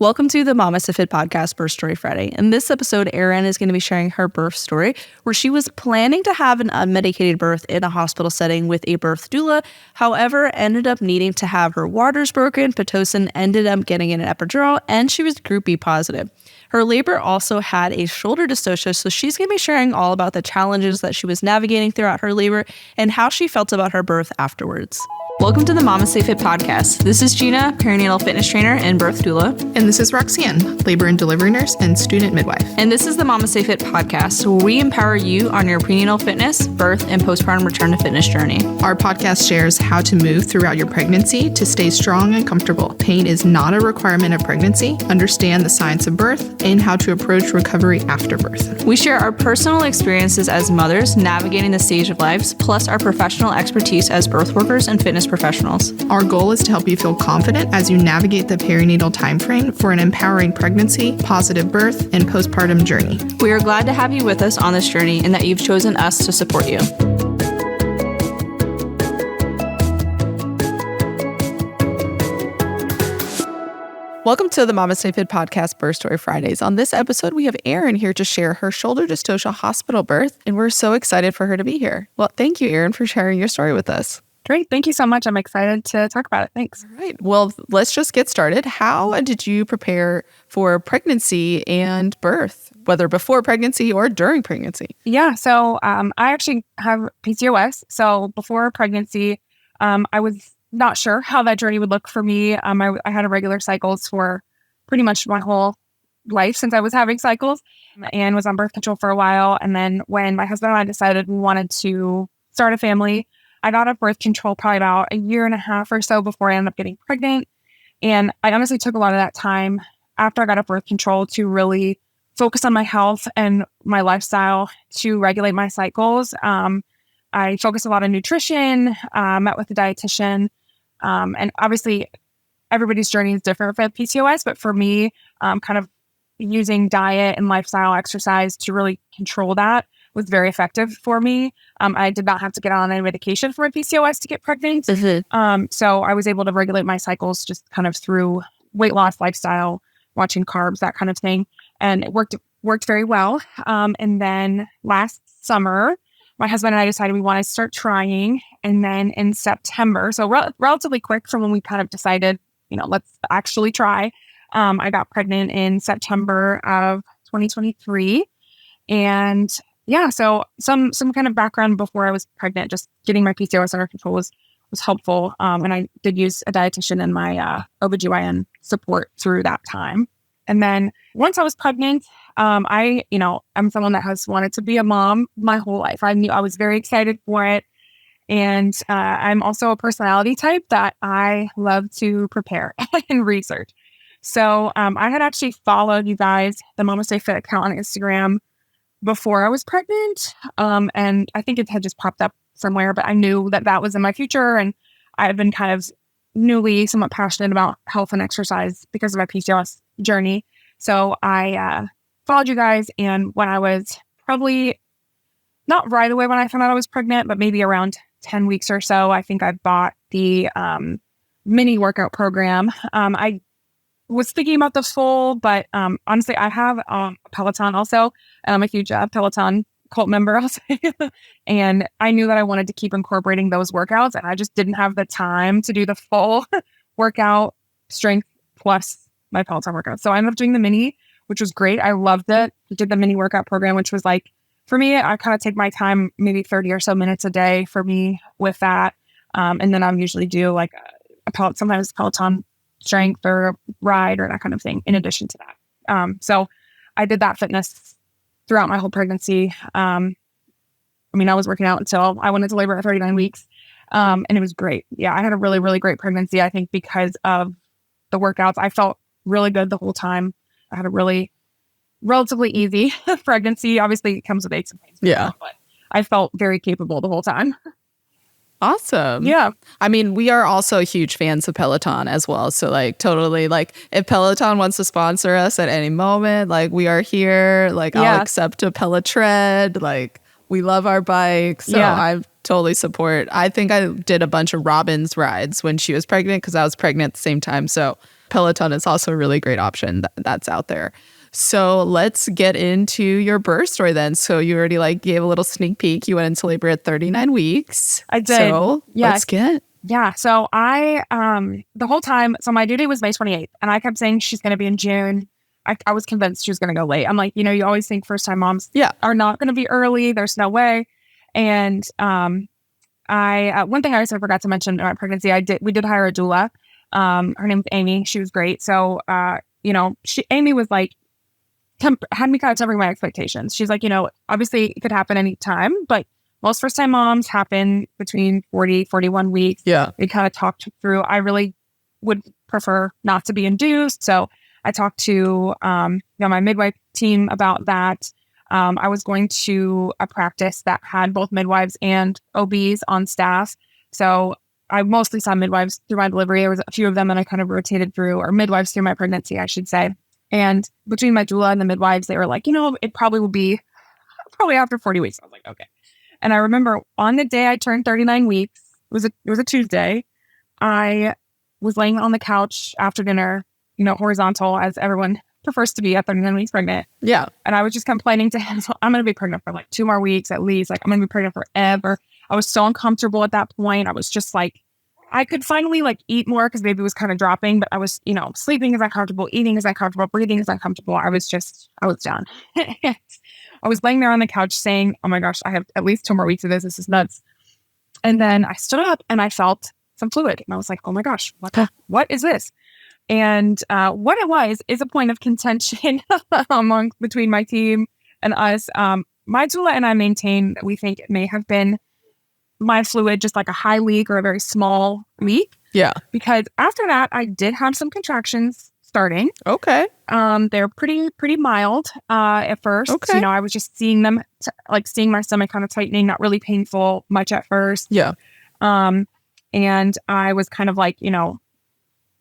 Welcome to the MamasteFit podcast, Birth Story Friday. In this episode, Erin is going to be sharing her birth story, where she was planning to have an unmedicated birth in a hospital setting with a birth doula. However, ended up needing to have her waters broken. Pitocin ended up getting an epidural, and she was Group B positive. Her labor also had a shoulder dystocia, so she's going to be sharing all about the challenges that she was navigating throughout her labor and how she felt about her birth afterwards. Welcome to the MamasteFit podcast. This is Gina, perinatal fitness trainer and birth doula. And this is Roxanne, labor and delivery nurse and student midwife. And this is the MamasteFit podcast, where we empower you on your prenatal fitness, birth, and postpartum return to fitness journey. Our podcast shares how to move throughout your pregnancy to stay strong and comfortable. Pain is not a requirement of pregnancy. Understand the science of birth and how to approach recovery after birth. We share our personal experiences as mothers navigating the stage of lives, plus our professional expertise as birth workers and fitness professionals. Our goal is to help you feel confident as you navigate the perinatal timeframe for an empowering pregnancy, positive birth, and postpartum journey. We are glad to have you with us on this journey and that you've chosen us to support you. Welcome to the MamasteFit podcast, Birth Story Fridays. On this episode, we have Erin here to share her shoulder dystocia hospital birth, and we're so excited for her to be here. Well, thank you, Erin, for sharing your story with us. Great. Thank you so much. I'm excited to talk about it. Thanks. All right. Well, let's just get started. How did you prepare for pregnancy and birth, whether before pregnancy or during pregnancy? Yeah. So I actually have PCOS. So before pregnancy, I was not sure how that journey would look for me. I had irregular cycles for pretty much my whole life since I was having cycles, and was on birth control for a while. And then when my husband and I decided we wanted to start a family, I got off birth control probably about a year and a half or so before I ended up getting pregnant. And I honestly took a lot of that time after I got off birth control to really focus on my health and my lifestyle to regulate my cycles. I focused a lot on nutrition, met with a dietitian, and obviously everybody's journey is different for PCOS, but for me, kind of using diet and lifestyle exercise to really control that was very effective for me. I did not have to get on any medication for my PCOS to get pregnant. Mm-hmm. So I was able to regulate my cycles just kind of through weight loss, lifestyle, watching carbs, that kind of thing. And it worked very well. And then last summer, my husband and I decided we wanted to start trying. And then in September, so relatively quick from when we kind of decided, let's actually try. I got pregnant in September of 2023. And yeah, so some kind of background before I was pregnant, just getting my PCOS under control was helpful. And I did use a dietitian and my OBGYN support through that time. And then once I was pregnant, I'm someone that has wanted to be a mom my whole life. I knew I was very excited for it. And I'm also a personality type that I love to prepare and research. So I had actually followed you guys, the MamasteFit account on Instagram, before I was pregnant. And I think it had just popped up somewhere, but I knew that was in my future. And I've been kind of newly somewhat passionate about health and exercise because of my PCOS journey. So I followed you guys. And when I was probably not right away when I found out I was pregnant, but maybe around 10 weeks or so, I think I bought the mini workout program. I was thinking about the full, but honestly, I have a Peloton also. I'm a huge Peloton cult member also. And I knew that I wanted to keep incorporating those workouts, and I just didn't have the time to do the full workout strength plus my Peloton workout. So I ended up doing the mini, which was great. I loved it. I did the mini workout program, which was like, for me, I kind of take my time, maybe 30 or so minutes a day for me with that. And then I usually do like sometimes Peloton strength or a ride or that kind of thing in addition to that. So I did that fitness throughout my whole pregnancy. I was working out until I went into labor at 39 weeks. And it was great. Yeah, I had a really, really great pregnancy, I think, because of the workouts. I felt really good the whole time. I had a relatively easy pregnancy. Obviously, it comes with aches and pains. Yeah. But I felt very capable the whole time. Awesome. Yeah. We are also huge fans of Peloton as well. So totally, if Peloton wants to sponsor us at any moment, we are here, I'll accept a Pelotread. We love our bikes. So I totally support. I think I did a bunch of Robin's rides when she was pregnant because I was pregnant at the same time. So Peloton is also a really great option that's out there. So let's get into your birth story then. So you already gave a little sneak peek. You went into labor at 39 weeks. I did. So let's get. Yeah. So I, the whole time, so my due date was May 28th and I kept saying she's going to be in June. I was convinced she was going to go late. I'm like, you always think first time moms are not going to be early. There's no way. And, one thing I also forgot to mention in my pregnancy, we did hire a doula. Her name was Amy. She was great. So, Amy was had me kind of covering my expectations. She's like, obviously it could happen anytime, but most first time moms happen between 40, 41 weeks. Yeah. We kind of talked through, I really would prefer not to be induced. So I talked to, my midwife team about that. I was going to a practice that had both midwives and OBs on staff. So I mostly saw midwives through my delivery. There was a few of them that I kind of rotated through, or midwives through my pregnancy, I should say. And between my doula and the midwives, they were like, it probably will be after 40 weeks. I was like, okay. And I remember on the day I turned 39 weeks, it was a Tuesday, I was laying on the couch after dinner, horizontal, as everyone prefers to be at 39 weeks pregnant. Yeah. And I was just complaining to him, so I'm going to be pregnant for 2 more weeks at least. I'm going to be pregnant forever. I was so uncomfortable at that point. I was just I could finally eat more because baby was kind of dropping, but I was, sleeping is uncomfortable, eating is uncomfortable, breathing is uncomfortable. I was done. I was laying there on the couch saying, oh my gosh, I have at least 2 more weeks of this. This is nuts. And then I stood up and I felt some fluid. And I was like, oh my gosh, what is this? And what it was is a point of contention between my team and us. My doula and I maintain that we think it may have been my fluid, just a high leak or a very small leak. Yeah. Because after that, I did have some contractions starting. Okay. They're pretty mild at first. Okay. I was just seeing them, seeing my stomach kind of tightening, not really painful much at first. Yeah. And I was kind of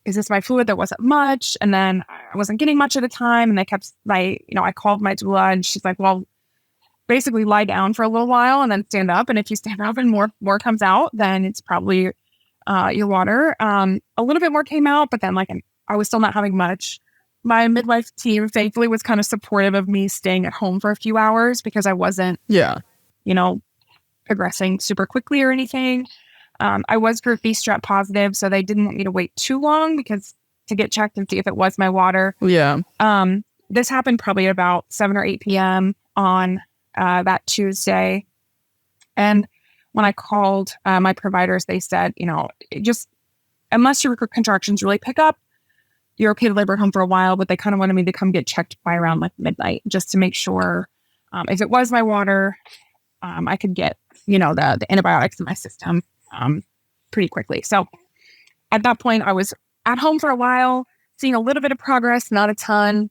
is this my fluid? There wasn't much. And then I wasn't getting much at a time. And they kept, I called my doula and she's like, well, basically lie down for a little while and then stand up. And if you stand up and more comes out, then it's probably your water. A little bit more came out, but then I was still not having much. My midwife team thankfully was kind of supportive of me staying at home for a few hours because I wasn't, progressing super quickly or anything. I was group B strep positive, so they didn't want me to wait too long to get checked and see if it was my water. Yeah. This happened probably at about 7 or 8 p.m. on that Tuesday. And when I called my providers, they said, just unless your contractions really pick up, you're okay to labor at home for a while, but they kind of wanted me to come get checked by around midnight just to make sure if it was my water, I could get, the antibiotics in my system pretty quickly. So at that point, I was at home for a while, seeing a little bit of progress, not a ton.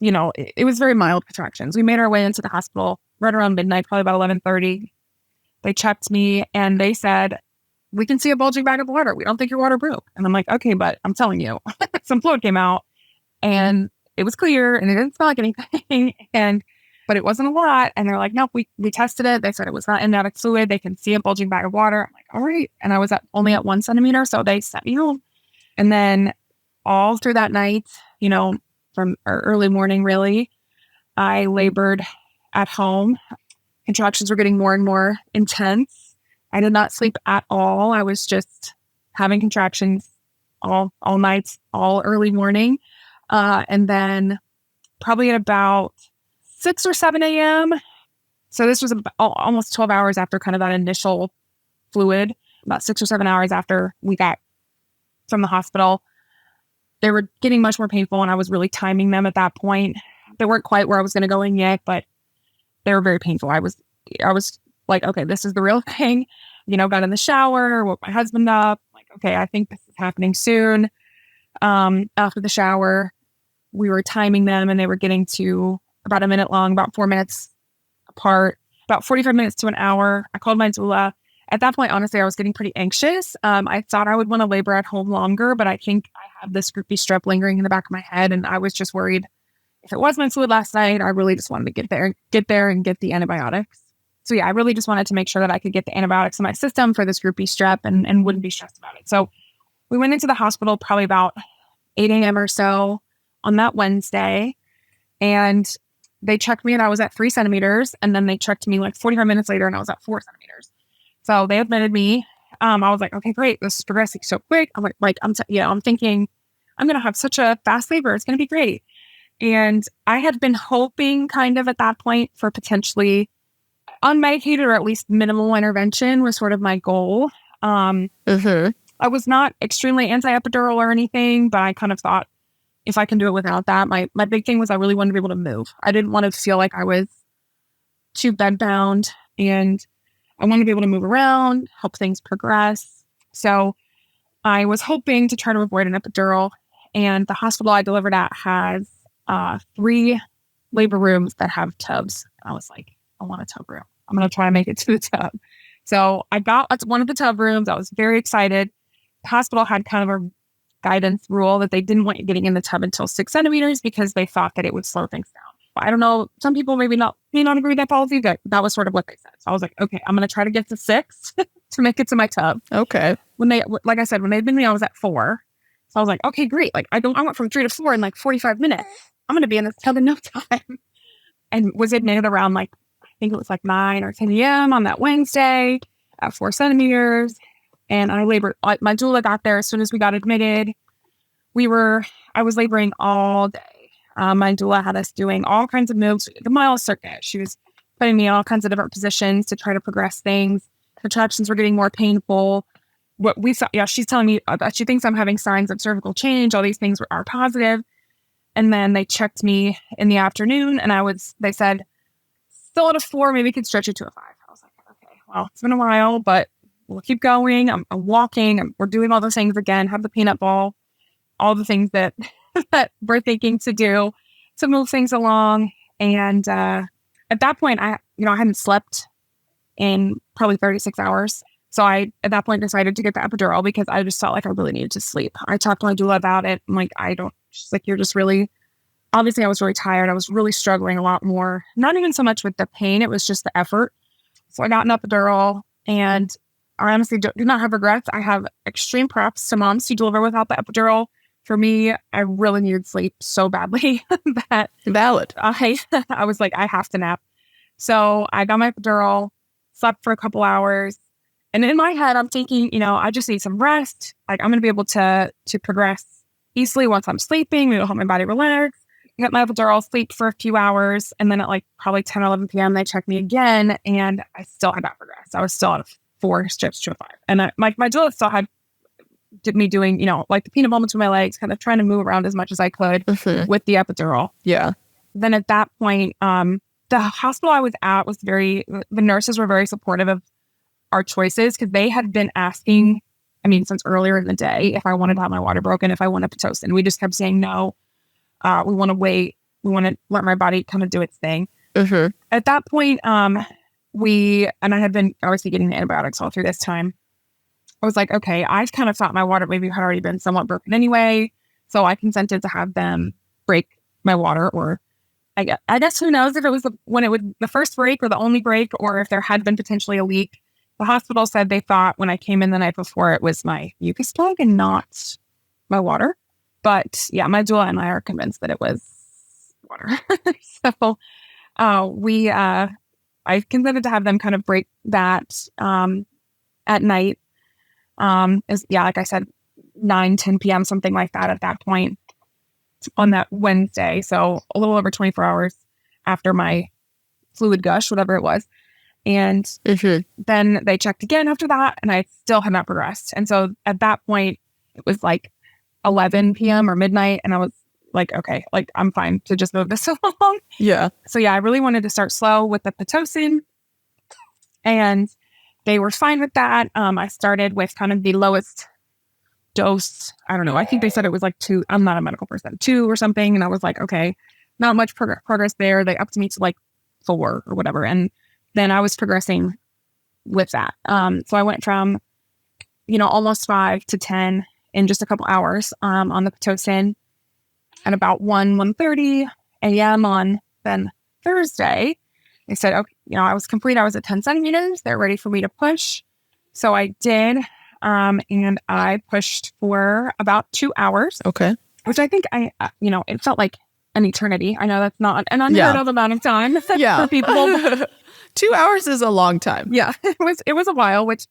It was very mild contractions. We made our way into the hospital right around midnight, probably about 11:30. They checked me and they said, we can see a bulging bag of water. We don't think your water broke. And I'm like, okay, but I'm telling you, some fluid came out and it was clear and it didn't smell like anything. But it wasn't a lot. And they're like, nope, we tested it. They said it was not amniotic fluid. They can see a bulging bag of water. I'm like, all right. And I was only at 1 centimeter. So they sent me home. And then all through that night, from early morning, really, I labored at home. Contractions were getting more and more intense. I did not sleep at all. I was just having contractions all night, all early morning. And then probably at about 6 or 7 a.m. So this was almost 12 hours after kind of that initial fluid, about 6 or 7 hours after we got from the hospital. They were getting much more painful and I was really timing them at that point. They weren't quite where I was going to go in yet, but they were very painful. I was like, okay, this is the real thing. Got in the shower, woke my husband up. Like, okay, I think this is happening soon. After the shower, we were timing them and they were getting to about a minute long, about 4 minutes apart, about 45 minutes to an hour. I called my doula. At that point, honestly, I was getting pretty anxious. I thought I would want to labor at home longer, but I think I have this group B strep lingering in the back of my head. And I was just worried if it was my fluid last night, I really just wanted to get there and get the antibiotics. So yeah, I really just wanted to make sure that I could get the antibiotics in my system for this group B strep and wouldn't be stressed about it. So we went into the hospital probably about 8 a.m. or so on that Wednesday. And they checked me and I was at 3 centimeters. And then they checked me like 45 minutes later and I was at 4 centimeters. So they admitted me. I was like, okay, great. This is progressing so quick. I'm I'm thinking I'm going to have such a fast labor. It's going to be great. And I had been hoping kind of at that point for potentially unmedicated or at least minimal intervention was sort of my goal. I was not extremely anti-epidural or anything, but I kind of thought if I can do it without that, my big thing was I really wanted to be able to move. I didn't want to feel like I was too bedbound, and I wanted to be able to move around, help things progress. So I was hoping to try to avoid an epidural, and the hospital I delivered at has 3 labor rooms that have tubs. I was like, I want a tub room. I'm going to try to make it to the tub. So I got one of the tub rooms. I was very excited. The hospital had kind of a guidance rule that they didn't want you getting in the tub until 6 centimeters because they thought that it would slow things down. But I don't know. Some people may not agree with that policy, but that was sort of what they said. So I was like, okay, I'm going to try to get to 6 to make it to my tub. Okay. Like I said, when they admitted me, I was at 4. So I was like, okay, great. Like I went from 3 to 4 in like 45 minutes. I'm going to be in this tub in no time. And was admitted around like, I think it was like 9 or 10 a.m. on that Wednesday at 4 centimeters. And I labored. My doula got there as soon as we got admitted. I was laboring all day. My doula had us doing all kinds of moves, the mile circuit. She was putting me in all kinds of different positions to try to progress things. Contractions were getting more painful. What we saw, she's telling me that she thinks I'm having signs of cervical change. All these things are positive. And then they checked me in the afternoon, and they said, still at a 4, maybe we could stretch it to a 5. I was like, okay, well, it's been a while, but we'll keep going. I'm walking. We're doing all the things again, have the peanut ball, all the things that, that we're thinking to do to move things along. And at that point, I hadn't slept in probably 36 hours. So I, at that point, decided to get the epidural because I just felt like I really needed to sleep. I talked to my doula about it. I'm like, she's like, you're just really, obviously I was really tired. I was really struggling a lot more. Not even so much with the pain. It was just the effort. So I got an epidural, and I honestly do not have regrets. I have extreme props to moms who deliver without the epidural. For me, I really needed sleep so badly that valid. I was like, I have to nap. So I got my epidural, slept for a couple hours. And in my head, I'm thinking, I just need some rest. Like I'm going to be able to progress easily once I'm sleeping. It'll help my body relax. I got my epidural, sleep for a few hours. And then at like probably 10 or 11 p.m., they checked me again. And I still had not progressed. I was still at a 4 strips to a 5. And my doula still had me doing, like the peanut ball between my legs, kind of trying to move around as much as I could with the epidural. Yeah. Then at that point, the hospital I was at the nurses were very supportive of our choices because they had been asking, since earlier in the day, if I wanted to have my water broken, if I wanted Pitocin. We just kept saying no. We want to wait. We want to let my body kind of do its thing. At that point, and I had been obviously getting the antibiotics all through this time. I was like, okay, I kind of thought my water maybe had already been somewhat broken anyway. So I consented to have them break my water, or I guess who knows if it was the first break or the only break, or if there had been potentially a leak. The hospital said they thought when I came in the night before it was my mucus plug and not my water. But yeah, my doula and I are convinced that it was water. So I consented to have them kind of break that at night. Like I said, 9, 10 p.m., something like that at that point on that Wednesday. So a little over 24 hours after my fluid gush, whatever it was. And then they checked again after that, and I still had not progressed. And so at that point, it was like 11 p.m. or midnight, and I was like, okay, like I'm fine to just move this along. Yeah. So yeah, I really wanted to start slow with the Pitocin, and they were fine with that. I started with kind of the lowest dose. I don't know. I think they said it was like 2. I'm not a medical person. 2 or something. And I was like, okay, not much progress there. They upped me to like 4 or whatever. And then I was progressing with that. So I went from, almost 5 to 10 in just a couple hours on the Pitocin at about 1:30 a.m. on then Thursday. They said, okay, I was complete. I was at 10 centimeters. They're ready for me to push. So I did. And I pushed for about 2 hours. Okay. which I think it felt like an eternity. I know that's not an unheard of amount of time for people. 2 hours is a long time. Yeah, it was a while, which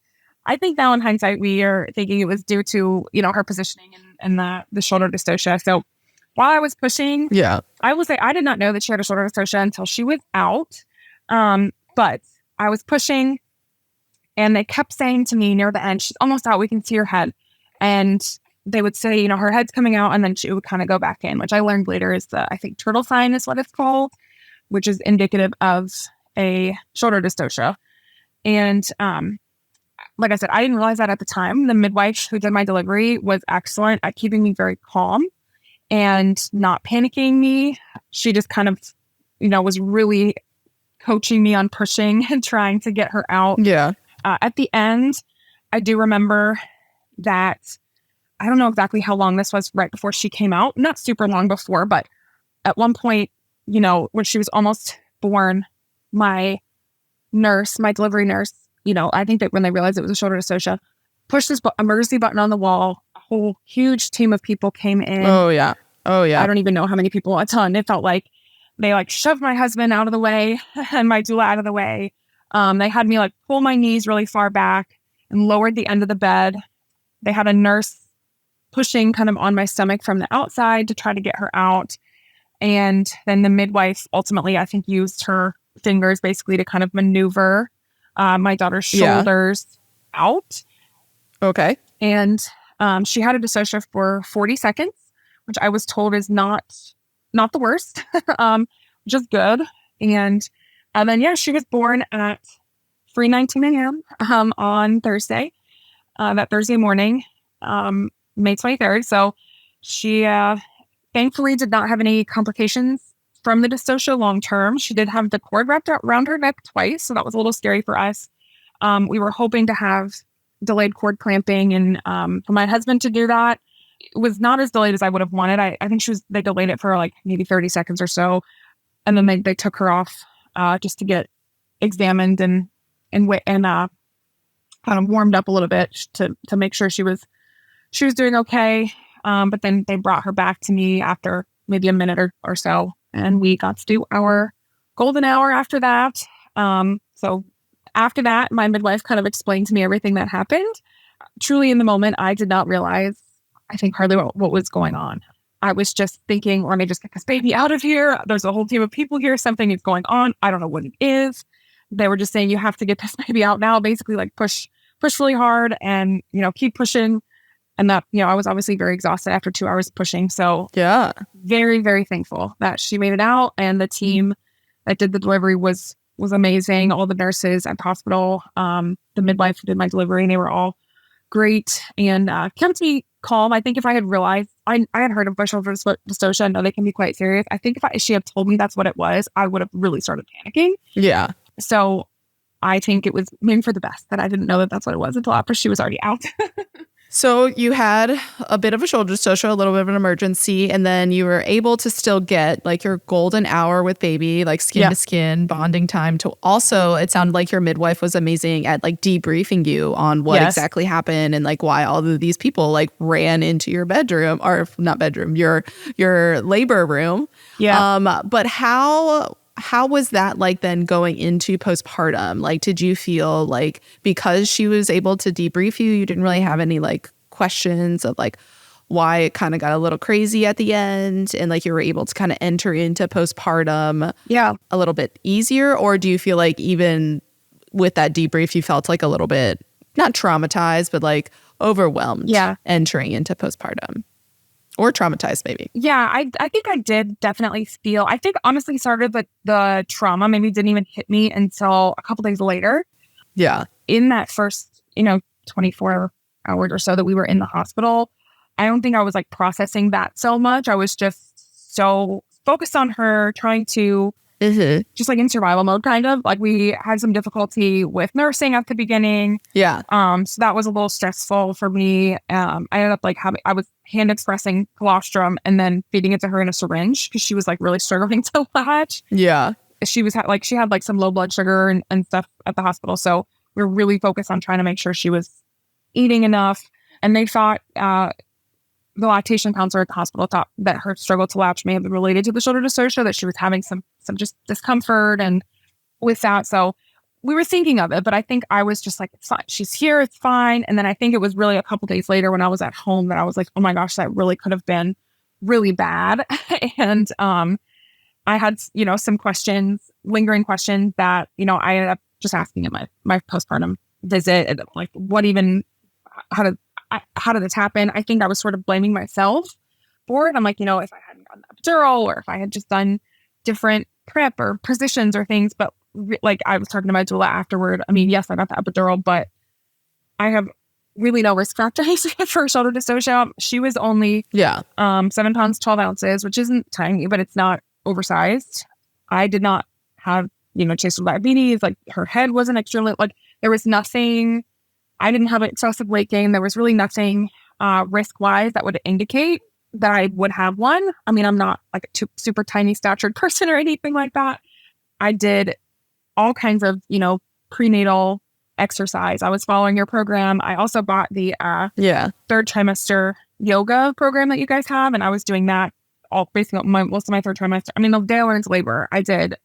I think now in hindsight, we are thinking it was due to, her positioning and the shoulder dystocia. So while I was pushing, I will say I did not know that she had a shoulder dystocia until she was out. But I was pushing and they kept saying to me near the end, she's almost out, we can see her head. And they would say, her head's coming out, and then she would kind of go back in, which I learned later is I think turtle sign is what it's called, which is indicative of a shoulder dystocia. And like I said, I didn't realize that at the time. The midwife who did my delivery was excellent at keeping me very calm and not panicking me. She just kind of, was really coaching me on pushing and trying to get her out. Yeah. At the end, I do remember that I don't know exactly how long this was right before she came out. Not super long before, but at one point, when she was almost born, my delivery nurse, I think that when they realized it was a shoulder dystocia, pushed this emergency button on the wall. A whole huge team of people came in. Oh, yeah. I don't even know how many people, a ton. It felt like they shoved my husband out of the way and my doula out of the way. They had me pull my knees really far back and lowered the end of the bed. They had a nurse pushing kind of on my stomach from the outside to try to get her out. And then the midwife ultimately, I think, used her fingers basically to kind of maneuver my daughter's shoulders out. Okay. And she had a dystocia for 40 seconds, which I was told is not the worst, which is good. And then, she was born at 3:19 a.m. On Thursday, that Thursday morning, May 23rd. So she thankfully did not have any complications from the dystocia long term. She did have the cord wrapped around her neck twice, so that was a little scary for us. We were hoping to have delayed cord clamping and for my husband to do that. It was not as delayed as I would have wanted. I think they delayed it for maybe 30 seconds or so. And then they took her off just to get examined and kind of warmed up a little bit to make sure she was doing okay. But then they brought her back to me after maybe a minute or so. And we got to do our golden hour after that. So after that, my midwife kind of explained to me everything that happened. Truly in the moment, I did not realize, I think, hardly what was going on. I was just thinking, let me just get this baby out of here. There's a whole team of people here. Something is going on. I don't know what it is. They were just saying, you have to get this baby out now. Basically, push really hard and, keep pushing. And that, I was obviously very exhausted after 2 hours of pushing. So yeah, very, very thankful that she made it out. And the team that did the delivery was amazing. All the nurses at the hospital, the midwife who did my delivery, they were all great and kept me calm. I think if I had realized, I had heard of shoulder dystocia. I know they can be quite serious. I think if she had told me that's what it was, I would have really started panicking. Yeah. So I think it was maybe for the best that I didn't know that that's what it was until after she was already out. So you had a bit of a shoulder dystocia, a little bit of an emergency, and then you were able to still get your golden hour with baby, skin to skin bonding time. To also, it sounded like your midwife was amazing at debriefing you on what exactly happened and why all of these people ran into your bedroom, or not bedroom, your labor room. Yeah. But how was that then going into postpartum? Did you feel because she was able to debrief you didn't really have any questions of why it kind of got a little crazy at the end and you were able to kind of enter into postpartum a little bit easier? Or do you feel even with that debrief you felt a little bit not traumatized but overwhelmed entering into postpartum? Or traumatized, maybe. Yeah, I think I did definitely feel, I think honestly started the trauma maybe didn't even hit me until a couple days later. Yeah. In that first, 24 hours or so that we were in the hospital, I don't think I was processing that so much. I was just so focused on her, trying to just in survival mode, kind of. We had some difficulty with nursing at the beginning. Yeah. So that was a little stressful for me. I ended up I was hand expressing colostrum and then feeding it to her in a syringe because she was really struggling to latch. Yeah. She was she had some low blood sugar and stuff at the hospital. So we were really focused on trying to make sure she was eating enough. And they thought the lactation counselor at the hospital thought that her struggle to latch may have been related to the shoulder dystocia, that she was having some just discomfort and with that. So we were thinking of it, but I think I was just like, it's fine. She's here. It's fine. And then I think it was really a couple days later when I was at home that I was like, oh my gosh, that really could have been really bad. And I had, some questions, lingering questions that, I ended up just asking at my postpartum visit, and like, how did this happen? I think I was sort of blaming myself for it. I'm like, if I hadn't gotten the epidural, or if I had just done different prep or positions or things, but like I was talking to my doula afterward. I mean, yes, I got the epidural, but I have really no risk factors for shoulder dystocia. She was only 7 pounds, 12 ounces, which isn't tiny, but it's not oversized. I did not have, chase with diabetes. Like her head wasn't extremely, like there was nothing. I didn't have excessive weight gain. There was really nothing risk-wise that would indicate that I would have one. I mean, I'm not like a super tiny statured person or anything like that. I did all kinds of, prenatal exercise. I was following your program. I also bought the third trimester yoga program that you guys have. And I was doing that basically most of my third trimester. I mean, the day I went into labor, I did,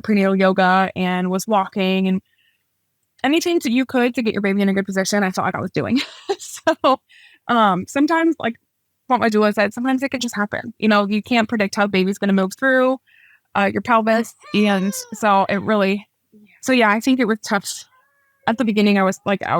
prenatal yoga and was walking and anything that you could to get your baby in a good position. I felt like I was doing. So sometimes, like what my doula said, sometimes it can just happen. You can't predict how baby's going to move through your pelvis. And so I think it was tough. At the beginning, I was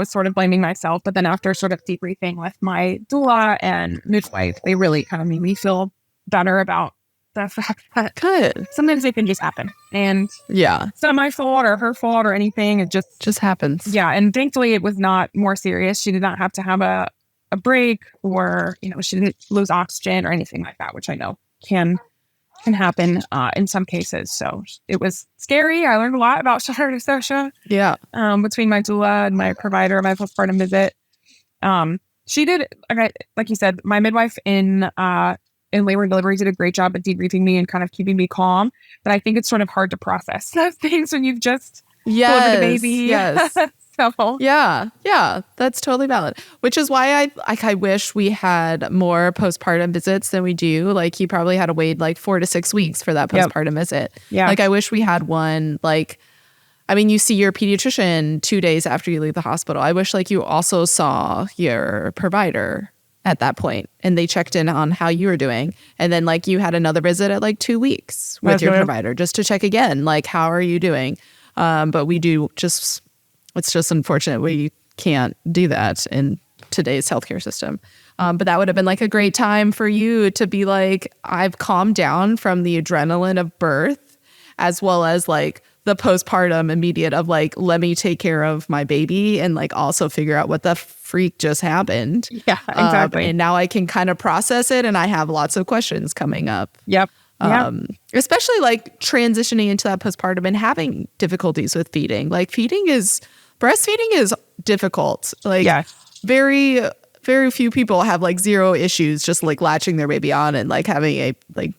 sort of blaming myself, but then after sort of debriefing with my doula and midwife, they really kind of made me feel better about the fact that sometimes it can just happen. And it's not my fault or her fault or anything. It just happens. Yeah. And thankfully it was not more serious. She did not have to have a break, or, she didn't lose oxygen or anything like that, which I know can happen in some cases. So it was scary. I learned a lot about shoulder dystocia. Yeah. Between my doula and my provider, my postpartum visit. She did, like you said, my midwife in labor and delivery did a great job at debriefing me and kind of keeping me calm. But I think it's sort of hard to process those things when you've just delivered a baby. Yes. So. Yeah, that's totally valid. Which is why I wish we had more postpartum visits than we do. Like you probably had to wait like 4 to 6 weeks for that postpartum visit. Yeah. Like I wish we had one. Like, I mean, you see your pediatrician 2 days after you leave the hospital. I wish like you also saw your provider at that point and they checked in on how you were doing. And then like you had another visit at like 2 weeks with your provider just to check again, like how are you doing? But we do just... It's just unfortunate we can't do that in today's healthcare system. But that would have been like a great time for you to be like, I've calmed down from the adrenaline of birth, as well as like the postpartum immediate of like, let me take care of my baby and like also figure out what the freak just happened. Yeah, exactly. And now I can kind of process it and I have lots of questions coming up. Yep. Especially like transitioning into that postpartum and having difficulties with feeding. Like breastfeeding is difficult. Like very, very few people have like zero issues just like latching their baby on and like having a like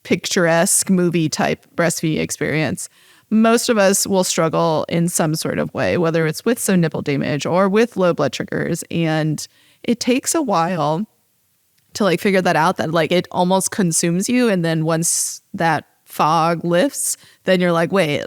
picturesque movie type breastfeeding experience. Most of us will struggle in some sort of way, whether it's with some nipple damage or with low blood sugars. And it takes a while to like figure that out, that like it almost consumes you. And then once that fog lifts, then you're like, wait,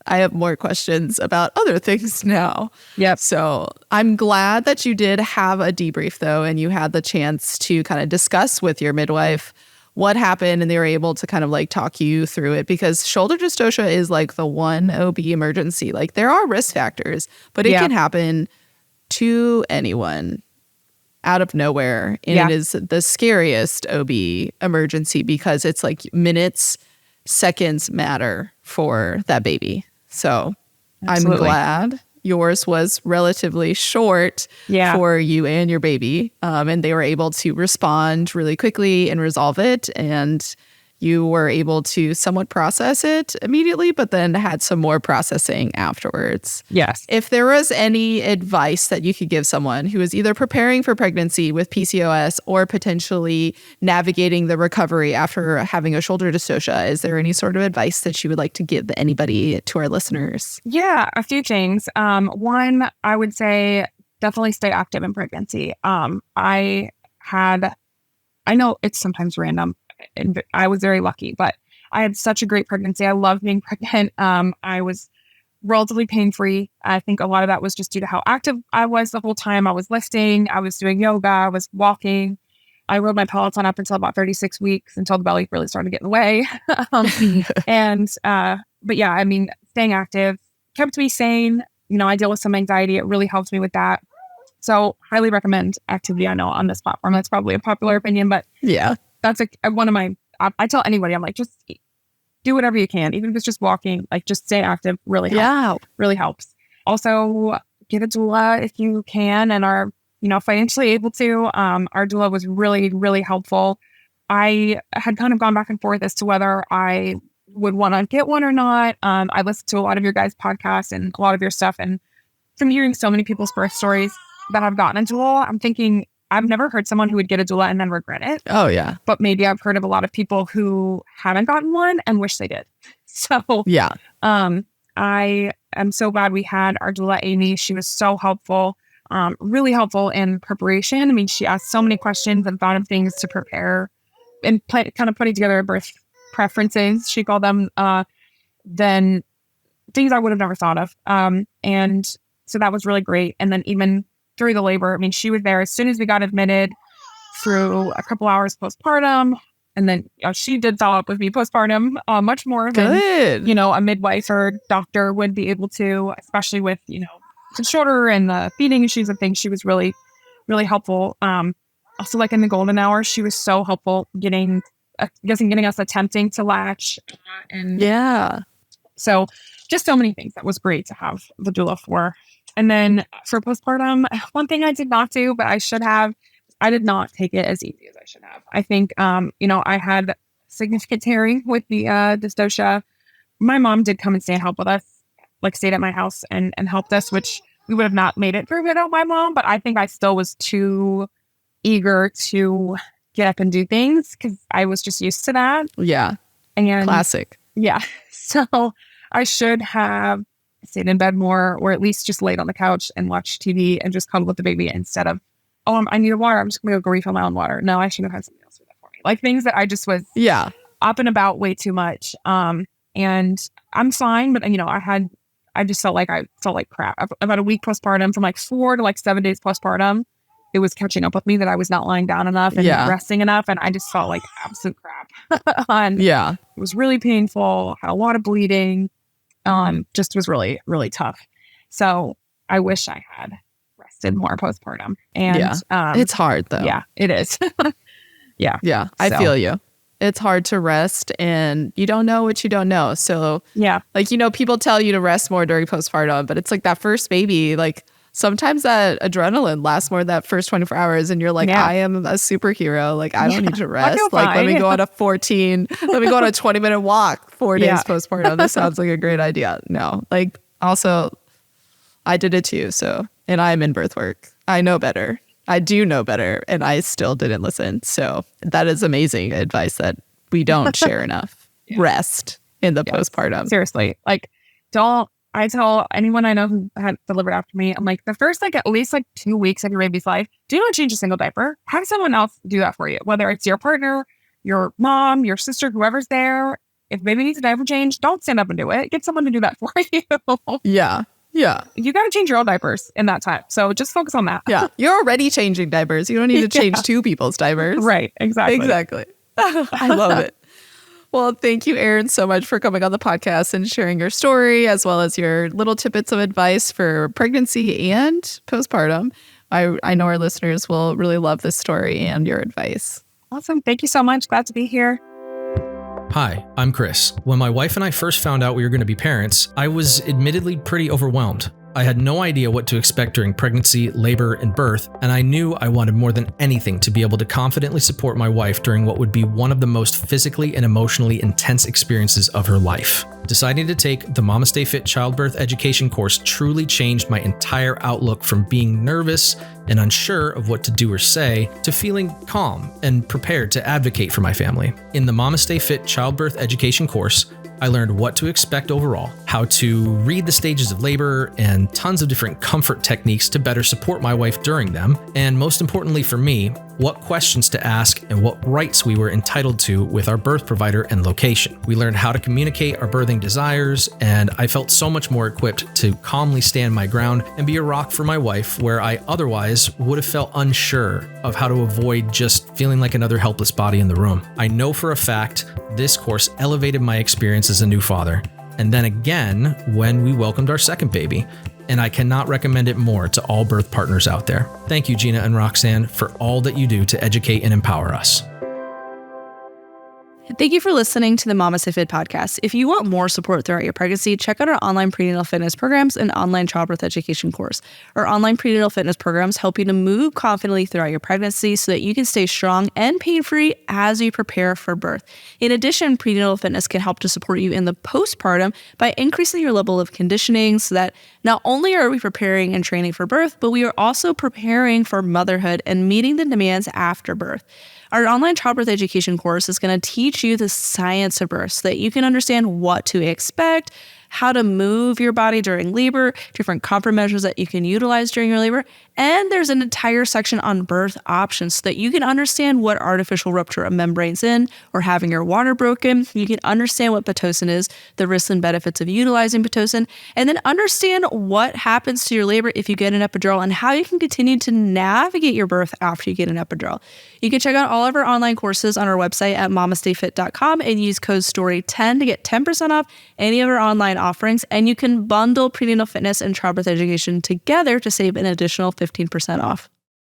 I have more questions about other things now. Yep. So I'm glad that you did have a debrief though, and you had the chance to kind of discuss with your midwife what happened, and they were able to kind of like talk you through it, because shoulder dystocia is like the one OB emergency. Like there are risk factors, but it can happen to anyone out of nowhere. And it is the scariest OB emergency because it's like minutes, seconds matter for that baby. So Absolutely. I'm glad yours was relatively short for you and your baby. And they were able to respond really quickly and resolve it. And you were able to somewhat process it immediately, but then had some more processing afterwards. Yes. If there was any advice that you could give someone who is either preparing for pregnancy with PCOS or potentially navigating the recovery after having a shoulder dystocia, is there any sort of advice that you would like to give anybody to our listeners? Yeah, a few things. One, I would say definitely stay active in pregnancy. I had I know it's sometimes random, and I was very lucky, but I had such a great pregnancy. I love being pregnant. I was relatively pain-free. I think a lot of that was just due to how active I was the whole time. I was lifting, I was doing yoga, I was walking. I rode my Peloton up until about 36 weeks, until the belly really started getting in the way. But yeah, I mean, staying active kept me sane. You know, I deal with some anxiety. It really helps me with that. So highly recommend activity. I know on this platform, that's probably a popular opinion, but Yeah. that's one of my, I tell anybody, I'm like, just do whatever you can. Even if it's just walking, like just stay active really helps. Really helps. Also get a doula if you can and are, you know, financially able to. Our doula was really, really helpful. I had kind of gone back and forth as to whether I would want to get one or not. I listened to a lot of your guys' podcasts and a lot of your stuff. And from hearing so many people's birth stories that have gotten a doula, I'm thinking, I've never heard someone who would get a doula and then regret it. Oh, yeah. But maybe I've heard of a lot of people who haven't gotten one and wish they did. So Yeah. I am so glad we had our doula, Amy. She was so helpful, really helpful in preparation. I mean, she asked so many questions and thought of things to prepare and kind of putting together birth preferences, she called them, then things I would have never thought of. And so that was really great. And then even through the labor, I mean, she was there as soon as we got admitted, through a couple hours postpartum. And then she did follow up with me postpartum much more than, you know, a midwife or doctor would be able to, especially with, you know, the shoulder and the feeding issues and things. She was really, really helpful. Also, like in the golden hour, she was so helpful getting us attempting to latch. And Yeah. so just so many things. That was great to have the doula for. And then for postpartum, one thing I did not do, but I should have, I did not take it as easy as I should have. I think, you know, I had significant tearing with the dystocia. My mom did come and stay and help with us, like stayed at my house and helped us, which we would have not made it through without my mom. But I think I still was too eager to get up and do things because I was just used to that. Yeah. And Classic. Yeah. So I should have stayed in bed more, or at least just laid on the couch and watched TV and just cuddled with the baby instead of, I need water. I'm just going to go refill my own water. No, I should have had something else do that for me. Like things that I just was up and about way too much. And I'm fine, but you know, I just felt like crap. About a week postpartum, from like 4 to like 7 days postpartum, it was catching up with me that I was not lying down enough and resting enough. And I just felt like absolute crap. It was really painful, had a lot of bleeding, just was really, really tough. So I wish I had rested more postpartum. And it's hard though. Yeah, it is. Yeah. I feel you. It's hard to rest and you don't know what you don't know. So like, you know, people tell you to rest more during postpartum, but it's like that first baby, like sometimes that adrenaline lasts more than that first 24 hours. And you're like, I am a superhero. Like, I don't need to rest. Like, let me go on a 20-minute walk 4 days postpartum. This sounds like a great idea. No, like also I did it too. So, and I'm in birth work. I know better. I do know better. And I still didn't listen. So that is amazing advice that we don't share enough. Rest in the postpartum. Seriously. Like, I tell anyone I know who had delivered after me, I'm like, the first at least 2 weeks of your baby's life, do not change a single diaper. Have someone else do that for you. Whether it's your partner, your mom, your sister, whoever's there. If baby needs a diaper change, don't stand up and do it. Get someone to do that for you. Yeah. You got to change your own diapers in that time. So just focus on that. Yeah. You're already changing diapers. You don't need to change two people's diapers. Right. Exactly. I love it. Well, thank you, Erin, so much for coming on the podcast and sharing your story, as well as your little tidbits of advice for pregnancy and postpartum. I know our listeners will really love this story and your advice. Awesome. Thank you so much. Glad to be here. Hi, I'm Chris. When my wife and I first found out we were going to be parents, I was admittedly pretty overwhelmed. I had no idea what to expect during pregnancy, labor, and birth, and I knew I wanted more than anything to be able to confidently support my wife during what would be one of the most physically and emotionally intense experiences of her life. Deciding to take the MamasteFit Childbirth education course truly changed my entire outlook from being nervous and unsure of what to do or say to feeling calm and prepared to advocate for my family. In the MamasteFit Childbirth education course, I learned what to expect overall, how to read the stages of labor, and tons of different comfort techniques to better support my wife during them. And most importantly for me, what questions to ask, and what rights we were entitled to with our birth provider and location. We learned how to communicate our birthing desires, and I felt so much more equipped to calmly stand my ground and be a rock for my wife where I otherwise would have felt unsure of how to avoid just feeling like another helpless body in the room. I know for a fact this course elevated my experience as a new father, and then again when we welcomed our second baby. And I cannot recommend it more to all birth partners out there. Thank you, Gina and Roxanne, for all that you do to educate and empower us. Thank you for listening to the MamasteFit podcast. If you want more support throughout your pregnancy, check out our online prenatal fitness programs and online childbirth education course. Our online prenatal fitness programs help you to move confidently throughout your pregnancy so that you can stay strong and pain-free as you prepare for birth. In addition, prenatal fitness can help to support you in the postpartum by increasing your level of conditioning so that not only are we preparing and training for birth, but we are also preparing for motherhood and meeting the demands after birth. Our online childbirth education course is going to teach you the science of birth so that you can understand what to expect, how to move your body during labor, different comfort measures that you can utilize during your labor, and there's an entire section on birth options so that you can understand what artificial rupture of membranes in or having your water broken. You can understand what Pitocin is, the risks and benefits of utilizing Pitocin, and then understand what happens to your labor if you get an epidural and how you can continue to navigate your birth after you get an epidural. You can check out all of our online courses on our website at MamasteFit.com and use code STORY10 to get 10% off any of our online offerings, and you can bundle prenatal fitness and childbirth education together to save an additional 15% off.